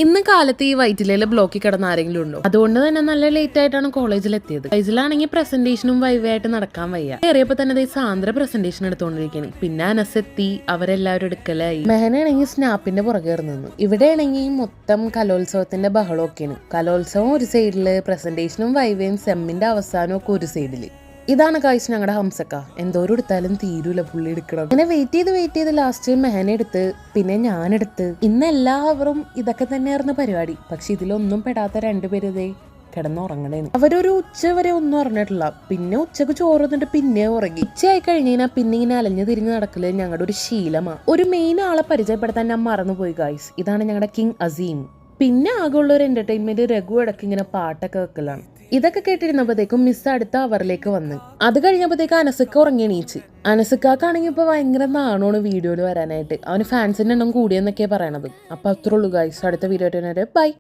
ഇന്ന് കാലത്ത് ഈ വൈറ്റിലയിലെ ബ്ലോക്കിൽ കിടന്ന ആരെങ്കിലും ഉണ്ടോ? അതുകൊണ്ട് തന്നെ നല്ല ലേറ്റ് ആയിട്ടാണ് കോളേജിൽ എത്തിയത്. കോളേജിലാണെങ്കിൽ പ്രസന്റേഷനും വൈവായിട്ട് നടക്കാൻ വയ്യ. കയറിയപ്പോ തന്നെ സാന്ദ്ര പ്രസന്റേഷൻ എടുത്തോണ്ടിരിക്കണേ. പിന്നെ അനസെത്തി, അവരെല്ലാവരും എടുക്കലായി. മെഹനാണെങ്കിൽ സ്നാപ്പിന്റെ പുറകെ നിന്നു. ഇവിടെയാണെങ്കിൽ മൊത്തം കലോത്സവത്തിന്റെ ബഹളമൊക്കെയാണ്. കലോത്സവം ഒരു സൈഡില്, പ്രസന്റേഷനും വൈവയും സെമ്മിന്റെ അവസാനവും ഒക്കെ ഒരു സൈഡില്. ഇതാണ് കാഴ്ച ഞങ്ങളുടെ ഹംസക്ക. എന്തോരം എടുത്താലും തീരൂല പുള്ളി എടുക്കണം. അങ്ങനെ വെയിറ്റ് ചെയ്ത് ലാസ്റ്റ് മെഹന എടുത്ത്, പിന്നെ ഞാനെടുത്ത്. ഇന്ന് എല്ലാവരും ഇതൊക്കെ തന്നെയായിരുന്നു പരിപാടി. പക്ഷെ ഇതിലൊന്നും പെടാത്ത രണ്ടുപേര് ഇതേ കിടന്നുറങ്ങണേന്ന്. അവരൊരു ഉച്ച വരെ ഒന്നും അറിഞ്ഞിട്ടില്ല. പിന്നെ ഉച്ചക്ക് ചോറ് വന്നിട്ട് പിന്നെ ഉറങ്ങി. ഉച്ചയായി കഴിഞ്ഞാൽ പിന്നെ ഇങ്ങനെ അലഞ്ഞു തിരിഞ്ഞ് നടക്കല് ഞങ്ങളുടെ ഒരു ശീലമാണ്. ഒരു മെയിൻ ആളെ പരിചയപ്പെടുത്താൻ ഞാൻ മറന്നുപോയി ഗായ്സ്. ഇതാണ് ഞങ്ങളുടെ കിങ് അസീം. പിന്നെ ആകെയുള്ള ഒരു എന്റർടൈൻമെന്റ് രഘു ഇടയ്ക്ക് ഇങ്ങനെ പാട്ടൊക്കെ വെക്കലാണ്. ഇതൊക്കെ കേട്ടിരുന്നപ്പോഴത്തേക്കും മിസ് അടുത്ത അവറിലേക്ക് വന്ന്. അത് കഴിഞ്ഞപ്പോഴത്തേക്ക് അനസക്ക ഉറങ്ങി എണീച്ച്. അനസക്കാണെങ്കിൽ ഇപ്പൊ ഭയങ്കര നാണമാണ് വീഡിയോയിൽ വരാനായിട്ട്. അവന് ഫാൻസിന്റെ എണ്ണം കൂടിയെന്നൊക്കെയാ പറയണത്. അപ്പൊ അത്രേ ഉള്ളൂ ഗൈസ്. അടുത്ത വീഡിയോ ബൈ.